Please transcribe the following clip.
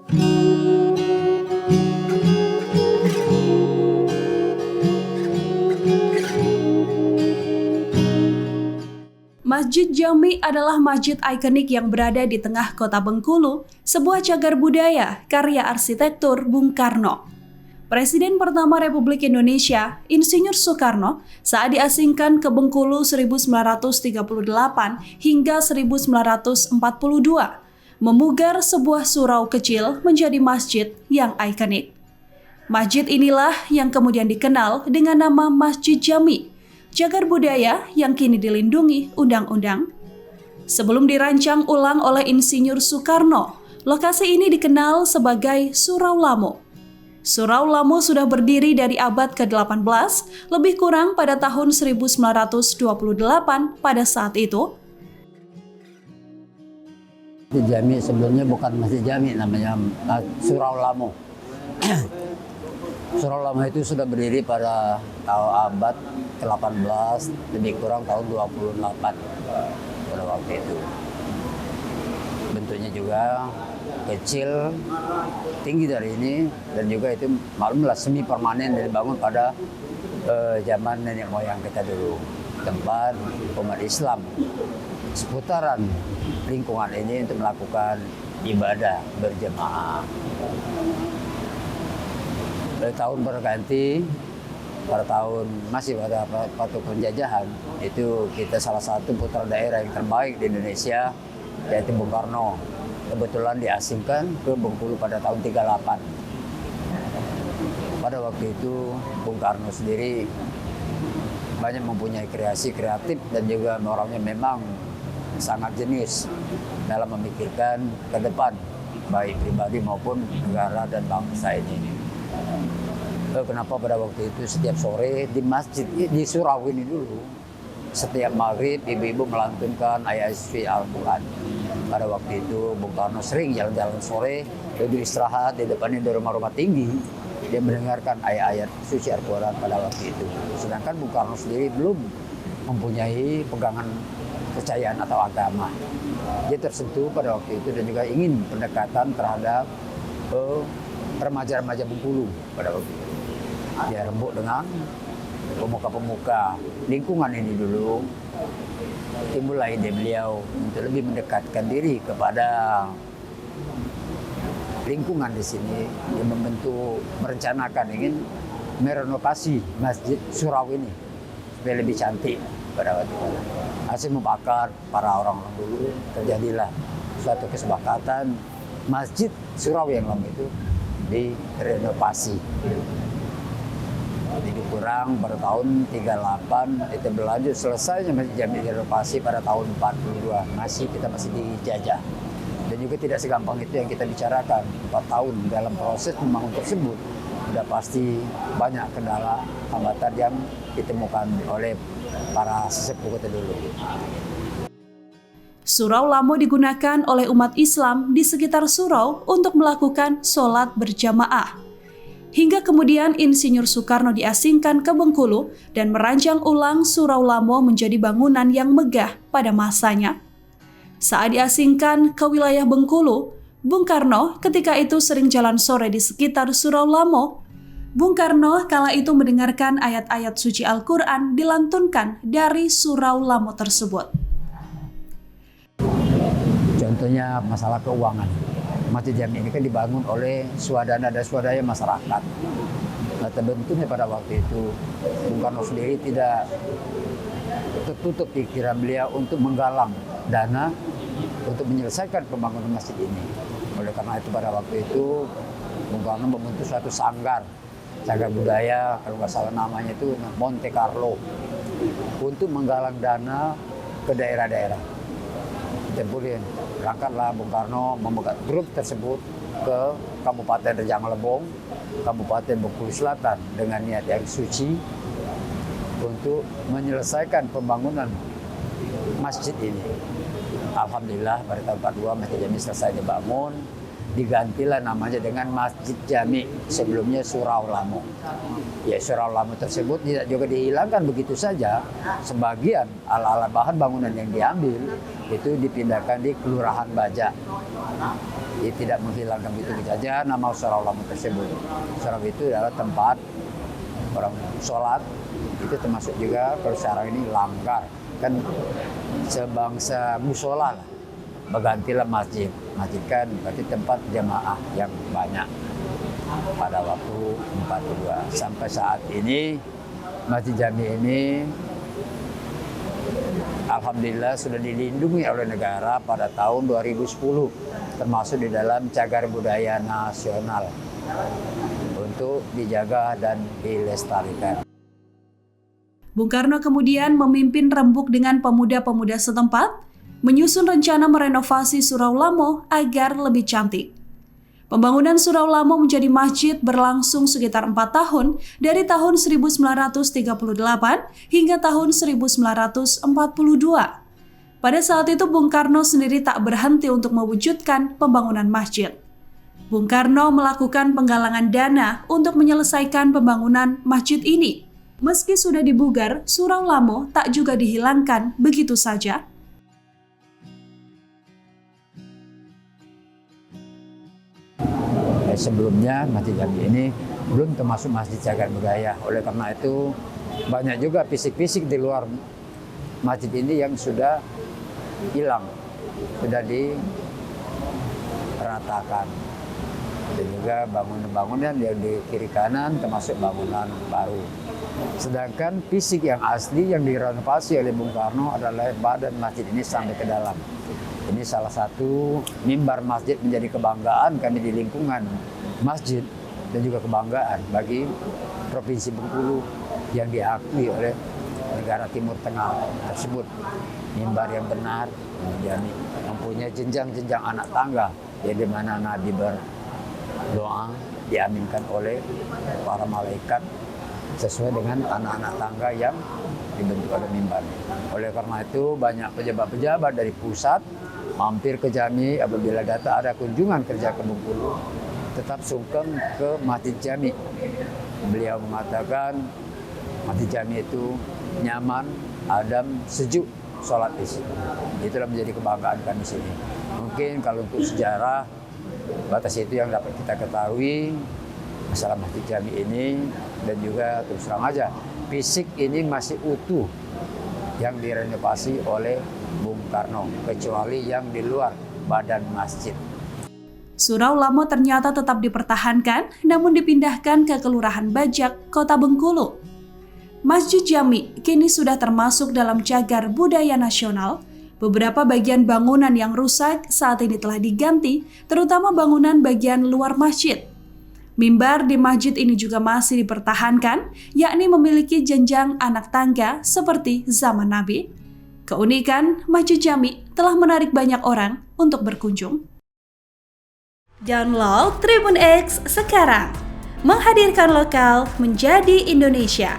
Masjid Jami adalah masjid ikonik yang berada di tengah kota Bengkulu, sebuah cagar budaya karya arsitektur Bung Karno. Presiden pertama Republik Indonesia, Insinyur Soekarno, saat diasingkan ke Bengkulu 1938 hingga 1942, memugar sebuah surau kecil menjadi masjid yang ikonik. Masjid inilah yang kemudian dikenal dengan nama Masjid Jami, cagar budaya yang kini dilindungi undang-undang. Sebelum dirancang ulang oleh Insinyur Soekarno, lokasi ini dikenal sebagai Surau Lamo. Surau Lamo sudah berdiri dari abad ke-18, lebih kurang pada tahun 1928 pada saat itu. Masjid Jami sebelumnya bukan Masjid Jami, namanya Surau Lamo. Surau Lamo itu sudah berdiri pada abad ke-18, lebih kurang tahun 28 pada waktu itu. Bentuknya juga kecil, tinggi dari ini, dan juga itu maklumlah semi permanen dibangun pada zaman nenek moyang kita dulu. Tempat umat Islam seputaran lingkungan ini untuk melakukan ibadah berjemaah. Tahun berganti, pada tahun masih pada waktu penjajahan, itu kita salah satu putra daerah yang terbaik di Indonesia, yaitu Bung Karno. Kebetulan diasingkan ke Bengkulu pada tahun 38. Pada waktu itu Bung Karno sendiri banyak mempunyai kreasi kreatif dan juga orangnya memang sangat jenius dalam memikirkan ke depan, baik pribadi maupun negara dan bangsa ini. Kenapa pada waktu itu setiap sore di masjid, di surau ini dulu, setiap maghrib ibu-ibu melantunkan ayat suci Al-Quran. Pada waktu itu Bung Karno sering jalan-jalan sore, duduk istirahat di depannya di rumah-rumah tinggi. Dia mendengarkan ayat-ayat suci Al-Quran pada waktu itu. Sedangkan Bung Karno sendiri belum mempunyai pegangan kepercayaan atau agama. Dia tersentuh pada waktu itu dan juga ingin pendekatan terhadap remaja-remaja Bengkulu pada waktu itu. Dia rembuk dengan pemuka-pemuka lingkungan ini dulu. Timbullah ide beliau untuk lebih mendekatkan diri kepada lingkungan di sini. Dia merencanakan ingin merenovasi masjid surau ini supaya lebih cantik pada waktu itu. Hasil membakar para orang-orang dulu, terjadilah suatu kesepakatan masjid surau yang lama itu direnovasi. Jadi kurang pada tahun 38 itu berlanjut, selesainya Masjid Jami direnovasi pada tahun 42. Kita masih dijajah. Dan juga tidak segampang itu yang kita bicarakan. 4 tahun dalam proses membangun tersebut, sudah pasti banyak kendala, hambatan yang ditemukan oleh para sesepuh kita dulu. Surau Lamo digunakan oleh umat Islam di sekitar surau untuk melakukan sholat berjamaah. Hingga kemudian Insinyur Soekarno diasingkan ke Bengkulu dan merancang ulang Surau Lamo menjadi bangunan yang megah pada masanya. Saat diasingkan ke wilayah Bengkulu, Bung Karno ketika itu sering jalan sore di sekitar Surau Lamo. Bung Karno kala itu mendengarkan ayat-ayat suci Al-Quran dilantunkan dari Surau Lamo tersebut. Contohnya masalah keuangan. Masjid Jami ini kan dibangun oleh swadana dan swadaya masyarakat. Nah, terbentuknya pada waktu itu Bung Karno sendiri tidak tertutup pikiran beliau untuk menggalang dana untuk menyelesaikan pembangunan masjid ini. Oleh karena itu pada waktu itu Bung Karno membentuk suatu cagar budaya, kalau nggak salah namanya itu Monte Carlo, untuk menggalang dana ke daerah-daerah. Kemudian berangkatlah Bung Karno membuat grup tersebut ke Kabupaten Rejang Lebong, Kabupaten Bengkulu Selatan dengan niat yang suci untuk menyelesaikan pembangunan masjid ini. Alhamdulillah pada tahun 42 Masjid Jami selesai dibangun, digantilah namanya dengan Masjid Jami, sebelumnya Surau Lamo. Ya, Surau Lamo tersebut tidak juga dihilangkan begitu saja. Sebagian alat-alat bahan bangunan yang diambil itu dipindahkan di Kelurahan Baja. Dia tidak menghilangkan begitu saja nama Surau-Lamo tersebut. Surau itu adalah tempat orang sholat, itu termasuk juga kalau sekarang ini langgar. Kan sebangsa musola lah, bergantilah masjid. Masjid kan berarti tempat jamaah yang banyak pada waktu 42. Sampai saat ini Masjid Jami ini alhamdulillah sudah dilindungi oleh negara pada tahun 2010, termasuk di dalam cagar budaya nasional untuk dijaga dan dilestarikan. Bung Karno kemudian memimpin rembuk dengan pemuda-pemuda setempat, menyusun rencana merenovasi Surau Lamo agar lebih cantik. Pembangunan Surau Lamo menjadi masjid berlangsung sekitar 4 tahun dari tahun 1938 hingga tahun 1942. Pada saat itu Bung Karno sendiri tak berhenti untuk mewujudkan pembangunan masjid. Bung Karno melakukan penggalangan dana untuk menyelesaikan pembangunan masjid ini. Meski sudah dibugar, Surau Lamo tak juga dihilangkan begitu saja. Sebelumnya Masjid Jami ini belum termasuk masjid cagar budaya. Oleh karena itu banyak juga fisik-fisik di luar masjid ini yang sudah hilang, sudah diratakan. Dan juga bangunan-bangunan yang di kiri kanan termasuk bangunan baru. Sedangkan fisik yang asli yang direnovasi oleh Bung Karno adalah badan masjid ini sampai ke dalam. Ini salah satu mimbar masjid menjadi kebanggaan kami di lingkungan masjid dan juga kebanggaan bagi Provinsi Bengkulu yang diakui oleh negara Timur Tengah tersebut. Mimbar yang benar, mempunyai jenjang-jenjang anak tangga, yang di mana Nabi berdoa diaminkan oleh para malaikat sesuai dengan anak-anak tangga yang dibentuk oleh mimbar. Oleh karena itu banyak pejabat-pejabat dari pusat mampir ke Jami apabila data ada kunjungan kerja ke Bengkulu, tetap sungkem ke Masjid Jami. Beliau mengatakan Masjid Jami itu nyaman, adem, sejuk sholat isi. Itulah menjadi kebanggaan kami sini. Mungkin kalau untuk sejarah, batas itu yang dapat kita ketahui masalah Masjid Jami ini, dan juga terus terang aja fisik ini masih utuh yang direnovasi oleh Bung Karno, kecuali yang di luar badan masjid. Surau Lamo ternyata tetap dipertahankan, namun dipindahkan ke Kelurahan Bajak, Kota Bengkulu. Masjid Jami kini sudah termasuk dalam cagar budaya nasional. Beberapa bagian bangunan yang rusak saat ini telah diganti, terutama bangunan bagian luar masjid. Mimbar di masjid ini juga masih dipertahankan, yakni memiliki jenjang anak tangga seperti zaman Nabi. Keunikan Masjid Jami telah menarik banyak orang untuk berkunjung. Download Tribun X sekarang, menghadirkan lokal menjadi Indonesia.